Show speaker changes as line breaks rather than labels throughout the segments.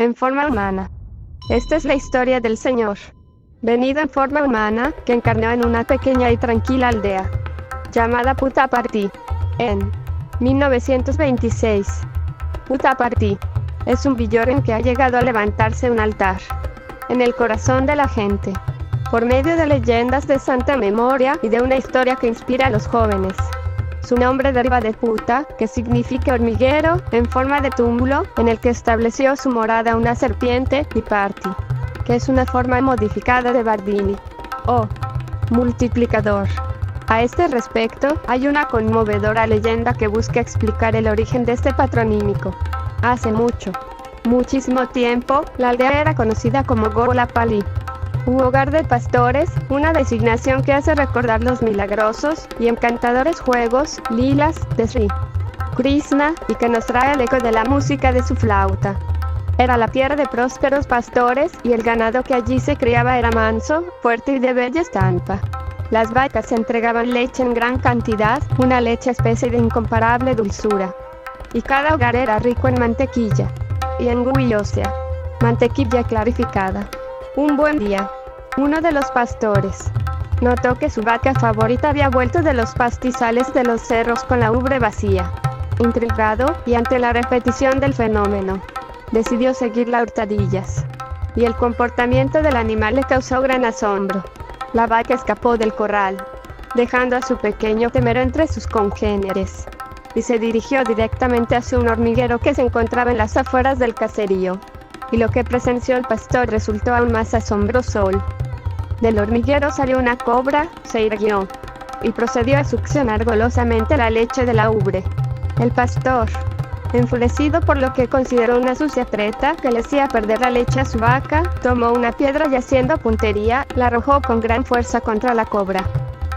en forma humana. Esta es la historia del Señor, venido en forma humana, que encarnó en una pequeña y tranquila aldea, llamada Puttaparthi, en 1926. Puttaparthi es un villor en que ha llegado a levantarse un altar, en el corazón de la gente, por medio de leyendas de santa memoria y de una historia que inspira a los jóvenes. Su nombre deriva de Putta, que significa hormiguero, en forma de túmulo, en el que estableció su morada una serpiente, y Parthi, que es una forma modificada de Vardhini, o multiplicador. A este respecto, hay una conmovedora leyenda que busca explicar el origen de este patronímico. Hace muchísimo tiempo, la aldea era conocida como Golapalli, un hogar de pastores, una designación que hace recordar los milagrosos y encantadores juegos, lilas, de Sri Krishna, y que nos trae el eco de la música de su flauta. Era la tierra de prósperos pastores, y el ganado que allí se criaba era manso, fuerte y de bella estampa. Las vacas entregaban leche en gran cantidad, una leche espesa y de incomparable dulzura. Y cada hogar era rico en mantequilla, y en ghee, o sea, mantequilla clarificada. Un buen día, uno de los pastores notó que su vaca favorita había vuelto de los pastizales de los cerros con la ubre vacía. Intrigado, y ante la repetición del fenómeno, decidió seguirla a hurtadillas. Y el comportamiento del animal le causó gran asombro. La vaca escapó del corral, dejando a su pequeño temero entre sus congéneres, y se dirigió directamente hacia un hormiguero que se encontraba en las afueras del caserío. Y lo que presenció el pastor resultó aún más asombroso. Del hormiguero salió una cobra, se irguió, y procedió a succionar golosamente la leche de la ubre. El pastor, enfurecido por lo que consideró una sucia treta que le hacía perder la leche a su vaca, tomó una piedra y, haciendo puntería, la arrojó con gran fuerza contra la cobra.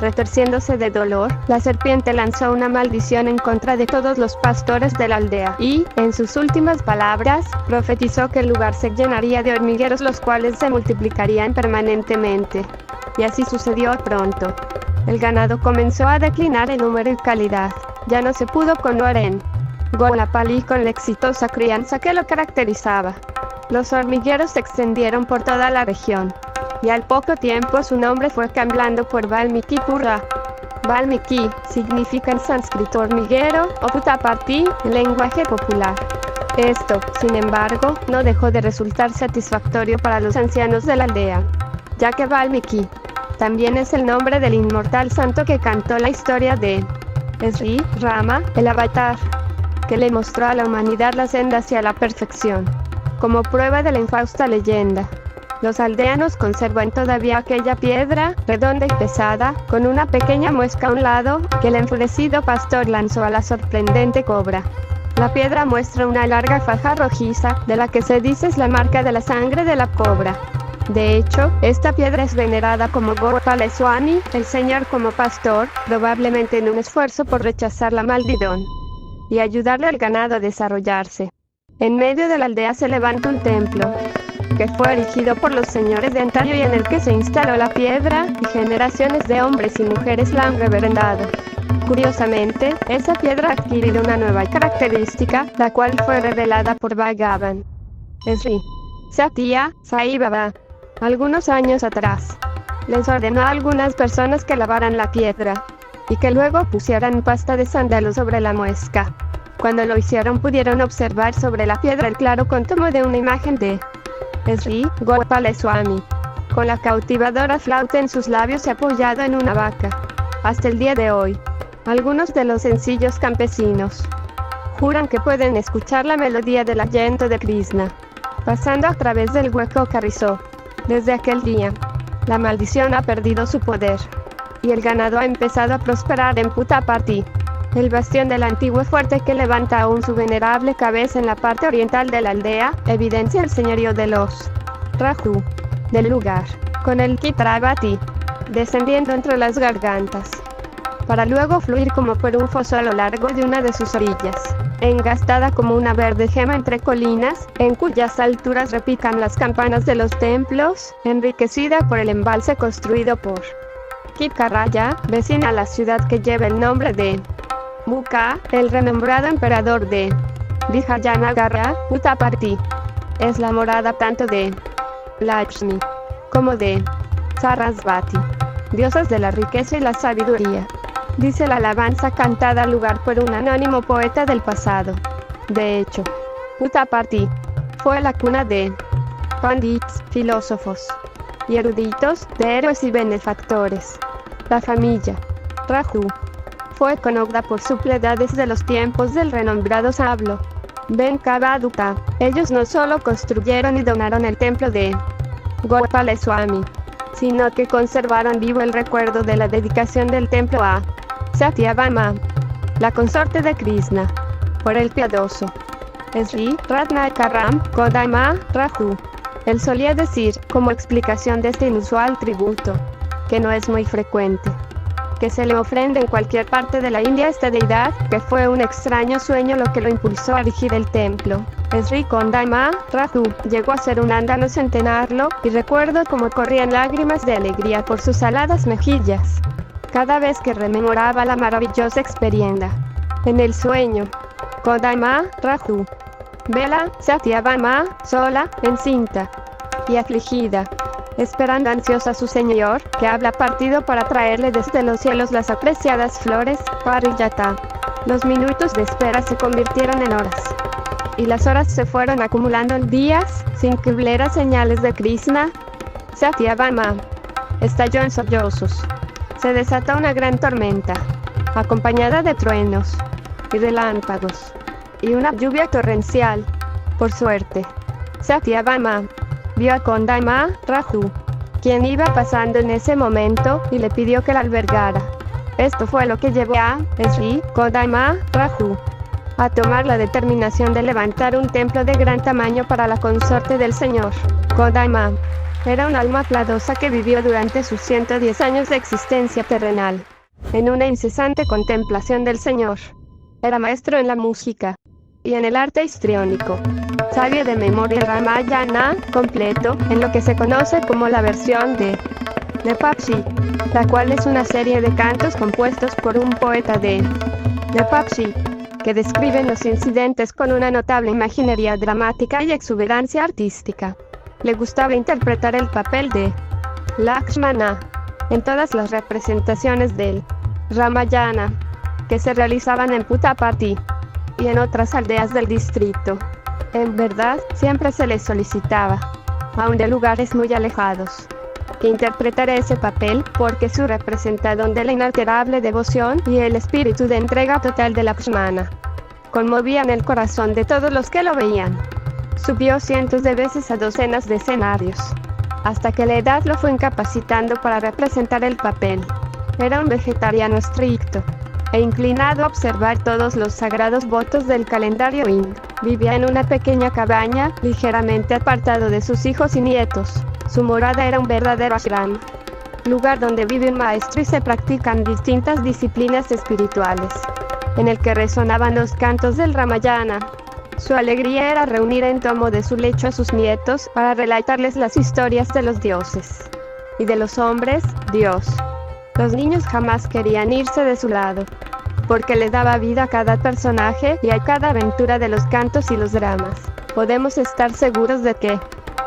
Retorciéndose de dolor, la serpiente lanzó una maldición en contra de todos los pastores de la aldea y, en sus últimas palabras, profetizó que el lugar se llenaría de hormigueros, los cuales se multiplicarían permanentemente. Y así sucedió pronto. El ganado comenzó a declinar en número y calidad. Ya no se pudo continuar en Golapalli con la exitosa crianza que lo caracterizaba. Los hormigueros se extendieron por toda la región, y al poco tiempo su nombre fue cambiando por Valmikipura. Valmiki significa en sánscrito hormiguero o Puttaparthi en lenguaje popular. Esto, sin embargo, no dejó de resultar satisfactorio para los ancianos de la aldea, ya que Valmiki también es el nombre del inmortal santo que cantó la historia de Sri Rama, el avatar, que le mostró a la humanidad la senda hacia la perfección. Como prueba de la infausta leyenda, los aldeanos conservan todavía aquella piedra, redonda y pesada, con una pequeña muesca a un lado, que el enfurecido pastor lanzó a la sorprendente cobra. La piedra muestra una larga faja rojiza, de la que se dice es la marca de la sangre de la cobra. De hecho, esta piedra es venerada como Gopaleswami, el Señor como pastor, probablemente en un esfuerzo por rechazar la maldición y ayudarle al ganado a desarrollarse. En medio de la aldea se levanta un templo, que fue erigido por los señores de antaño y en el que se instaló la piedra, y generaciones de hombres y mujeres la han reverendado. Curiosamente, esa piedra ha adquirido una nueva característica, la cual fue revelada por Bhagavan Sri Satya Sai Baba algunos años atrás. Les ordenó a algunas personas que lavaran la piedra, y que luego pusieran pasta de sándalo sobre la muesca. Cuando lo hicieron pudieron observar sobre la piedra el claro contomo de una imagen de Sri Gopaleswami, con la cautivadora flauta en sus labios y apoyado en una vaca. Hasta el día de hoy, algunos de los sencillos campesinos juran que pueden escuchar la melodía del llanto de Krishna, pasando a través del hueco que rizó. Desde aquel día, la maldición ha perdido su poder, y el ganado ha empezado a prosperar en Puttaparthi. El bastión del antiguo fuerte que levanta aún su venerable cabeza en la parte oriental de la aldea, evidencia el señorío de los Raju del lugar, con el Chhatrapati descendiendo entre las gargantas, para luego fluir como por un foso a lo largo de una de sus orillas, engastada como una verde gema entre colinas, en cuyas alturas repican las campanas de los templos, enriquecida por el embalse construido por Kitkaraya, vecina a la ciudad que lleva el nombre de Bukka, el renombrado emperador de Vijayanagara, Puttaparthi. es la morada tanto de Lakshmi como de Sarasvati, diosas de la riqueza y la sabiduría. Dice la alabanza cantada al lugar por un anónimo poeta del pasado. De hecho, Puttaparthi fue la cuna de pandits, filósofos y eruditos, de héroes y benefactores. La familia Raju fue conocida por su piedad desde los tiempos del renombrado Sablo Venkavadutta. Ellos no solo construyeron y donaron el templo de Gopaleswami, sino que conservaron vivo el recuerdo de la dedicación del templo a Satyabhama, la consorte de Krishna, por el piadoso Sri Ratnakaram Kodama Raju. Él solía decir, como explicación de este inusual tributo, que no es muy frecuente, que se le ofrenda en cualquier parte de la India a esta deidad, que fue un extraño sueño lo que lo impulsó a erigir el templo. Sri Kodama Raju llegó a ser un ándano centenarlo, y recuerdo cómo corrían lágrimas de alegría por sus aladas mejillas cada vez que rememoraba la maravillosa experiencia. En el sueño, Kodama Raju vela Satyabhama sola, encinta y afligida, esperando ansiosa a su señor, que habla partido para traerle desde los cielos las apreciadas flores, Pariyata. Los minutos de espera se convirtieron en horas, y las horas se fueron acumulando en días, sin que hubiera señales de Krishna. Satyabhama estalló en sollozos. Se desató una gran tormenta, acompañada de truenos y relámpagos, y una lluvia torrencial. Por suerte, Satyabhama vio a Kodama Raju, quien iba pasando en ese momento, y le pidió que la albergara. Esto fue lo que llevó a Sri Kodama Raju a tomar la determinación de levantar un templo de gran tamaño para la consorte del señor. Kodama era un alma piadosa que vivió durante sus 110 años de existencia terrenal en una incesante contemplación del Señor. Era maestro en la música y en el arte histriónico, sabio de memoria el Ramayana completo, en lo que se conoce como la versión de Nepapsi, la cual es una serie de cantos compuestos por un poeta de Nepapsi, que describen los incidentes con una notable imaginería dramática y exuberancia artística. Le gustaba interpretar el papel de Lakshmana en todas las representaciones del Ramayana que se realizaban en Puttaparthi y en otras aldeas del distrito. En verdad, siempre se le solicitaba, aun de lugares muy alejados, que interpretara ese papel, porque su representación de la inalterable devoción y el espíritu de entrega total de Lakshmana conmovían el corazón de todos los que lo veían. Subió cientos de veces a docenas de escenarios, hasta que la edad lo fue incapacitando para representar el papel. Era un vegetariano estricto e inclinado a observar todos los sagrados votos del calendario hindú. Vivía en una pequeña cabaña, ligeramente apartado de sus hijos y nietos. Su morada era un verdadero ashram, lugar donde vive un maestro y se practican distintas disciplinas espirituales, en el que resonaban los cantos del Ramayana. Su alegría era reunir en torno de su lecho a sus nietos para relatarles las historias de los dioses y de los hombres, Dios. Los niños jamás querían irse de su lado, porque le daba vida a cada personaje y a cada aventura de los cantos y los dramas. Podemos estar seguros de que,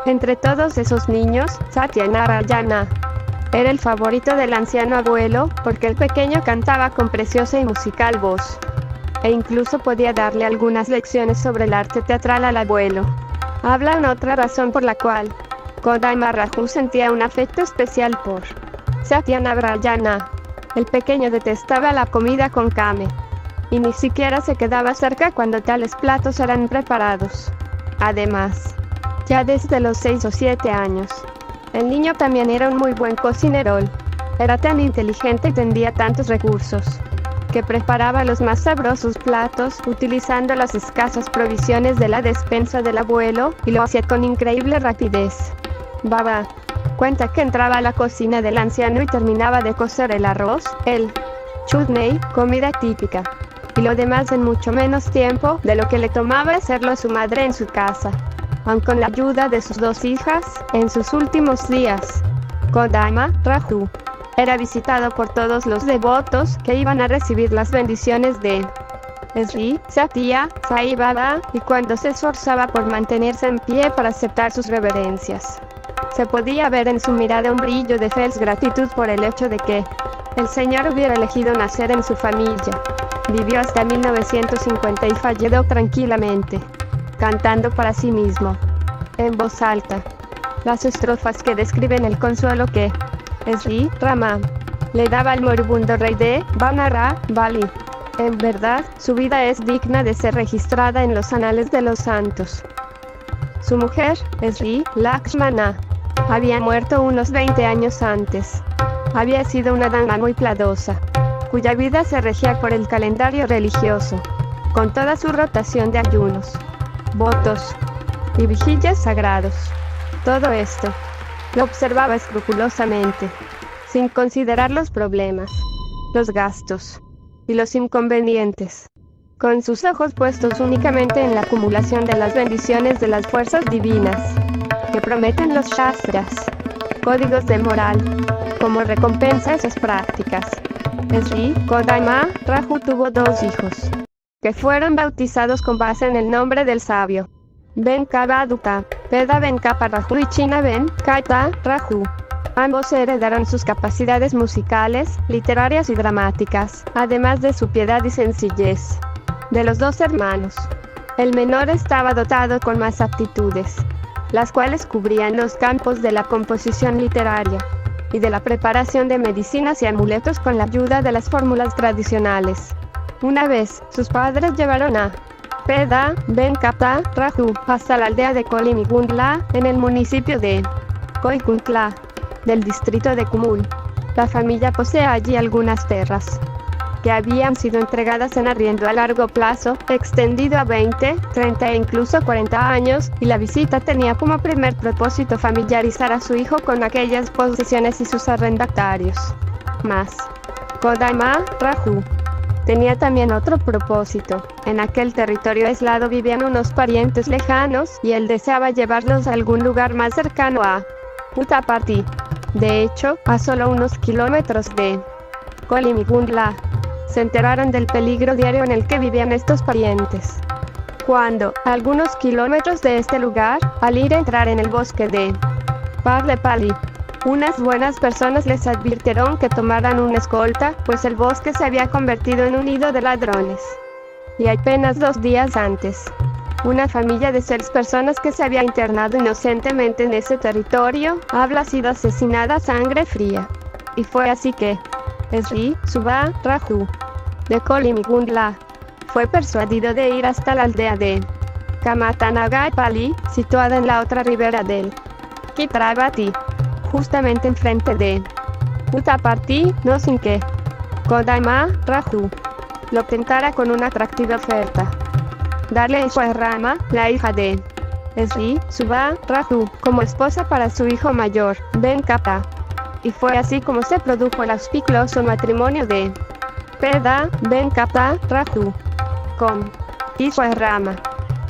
entre todos esos niños, Satyanarayana era el favorito del anciano abuelo, porque el pequeño cantaba con preciosa y musical voz, e incluso podía darle algunas lecciones sobre el arte teatral al abuelo. Habla una otra razón por la cual Kodama Raju sentía un afecto especial por Satyanarayana. El pequeño detestaba la comida con carne, y ni siquiera se quedaba cerca cuando tales platos eran preparados. Además, ya desde los 6 o 7 años, el niño también era un muy buen cocinero. Era tan inteligente y tendría tantos recursos, que preparaba los más sabrosos platos utilizando las escasas provisiones de la despensa del abuelo, y lo hacía con increíble rapidez. Baba cuenta que entraba a la cocina del anciano y terminaba de cocer el arroz, el chutney, comida típica, y lo demás en mucho menos tiempo de lo que le tomaba hacerlo a su madre en su casa, aun con la ayuda de sus 2 hijas, en sus últimos días. Kodama Raju era visitado por todos los devotos que iban a recibir las bendiciones de Sri, Satya, Sai Baba, y cuando se esforzaba por mantenerse en pie para aceptar sus reverencias. Se podía ver en su mirada un brillo de feliz gratitud por el hecho de que el Señor hubiera elegido nacer en su familia. Vivió hasta 1950 y falleció tranquilamente, cantando para sí mismo, en voz alta, las estrofas que describen el consuelo que Sri Rama le daba al moribundo rey de Vanara, Bali. En verdad, su vida es digna de ser registrada en los anales de los santos. Su mujer, Sri Lakshmana, había muerto unos 20 años antes. Había sido una dama muy piadosa, cuya vida se regía por el calendario religioso, con toda su rotación de ayunos, votos y vigilias sagrados. Todo esto lo observaba escrupulosamente, sin considerar los problemas, los gastos y los inconvenientes, con sus ojos puestos únicamente en la acumulación de las bendiciones de las fuerzas divinas, que prometen los Shastras, códigos de moral, como recompensa a esas prácticas. Sri Kodama Raju tuvo 2 hijos, que fueron bautizados con base en el nombre del sabio Venkavaduta, Peda Venkapa Raju y China Venkata Raju. Ambos heredaron sus capacidades musicales, literarias y dramáticas, además de su piedad y sencillez. De los 2 hermanos, el menor estaba dotado con más aptitudes, las cuales cubrían los campos de la composición literaria y de la preparación de medicinas y amuletos con la ayuda de las fórmulas tradicionales. Una vez, sus padres llevaron a Peda Venkata Raju hasta la aldea de Kolimigundla, en el municipio de Koikuntla, del distrito de Kumul. La familia posee allí algunas tierras, que habían sido entregadas en arriendo a largo plazo, extendido a 20, 30 e incluso 40 años, y la visita tenía como primer propósito familiarizar a su hijo con aquellas posesiones y sus arrendatarios. Mas Kodama Raju tenía también otro propósito. En aquel territorio aislado vivían unos parientes lejanos, y él deseaba llevarlos a algún lugar más cercano a Puttaparthi. De hecho, a solo unos kilómetros de Kolimigundla, se enteraron del peligro diario en el que vivían estos parientes. Cuando, a algunos kilómetros de este lugar, al ir a entrar en el bosque de Parlepali, unas buenas personas les advirtieron que tomaran una escolta, pues el bosque se había convertido en un nido de ladrones. Y apenas 2 días antes, una familia de 6 personas que se había internado inocentemente en ese territorio, había sido asesinada a sangre fría. Y fue así que Sri Subha Raju, de Kolimigundla, fue persuadido de ir hasta la aldea de Kamatanagapalli, situada en la otra ribera del Chitravati, justamente enfrente de Puttaparthi, no sin que Kodama Raju lo tentara con una atractiva oferta: darle a Ishwarama, la hija de Sri Subha Raju, como esposa para su hijo mayor, Venkata. Y fue así como se produjo el auspicioso matrimonio de Peda Venkata Raju con Ishwarama.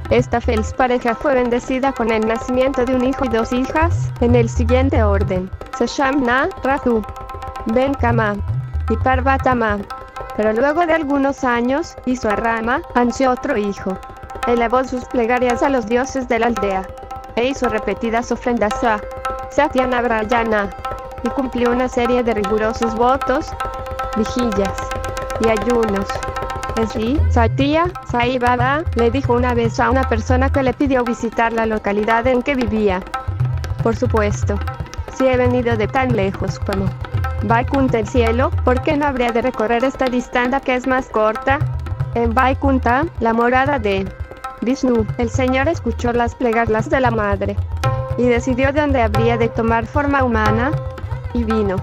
Esta feliz pareja fue bendecida con el nacimiento de un hijo y 2 hijas, en el siguiente orden: Seshamna Raju, Venkama y Parvatama. Pero luego de algunos años, Ishwarama ansió otro hijo. Elevó sus plegarias a los dioses de la aldea, e hizo repetidas ofrendas a Satyanarayana, y cumplió una serie de rigurosos votos, vigilias y ayunos. Sri Satya Sai Baba le dijo una vez a una persona que le pidió visitar la localidad en que vivía: por supuesto, si he venido de tan lejos como Vaikunta, el cielo, ¿por qué no habría de recorrer esta distancia que es más corta? En Vaikunta, la morada de Vishnu, el Señor escuchó las plegarias de la madre y decidió de dónde habría de tomar forma humana, y vino.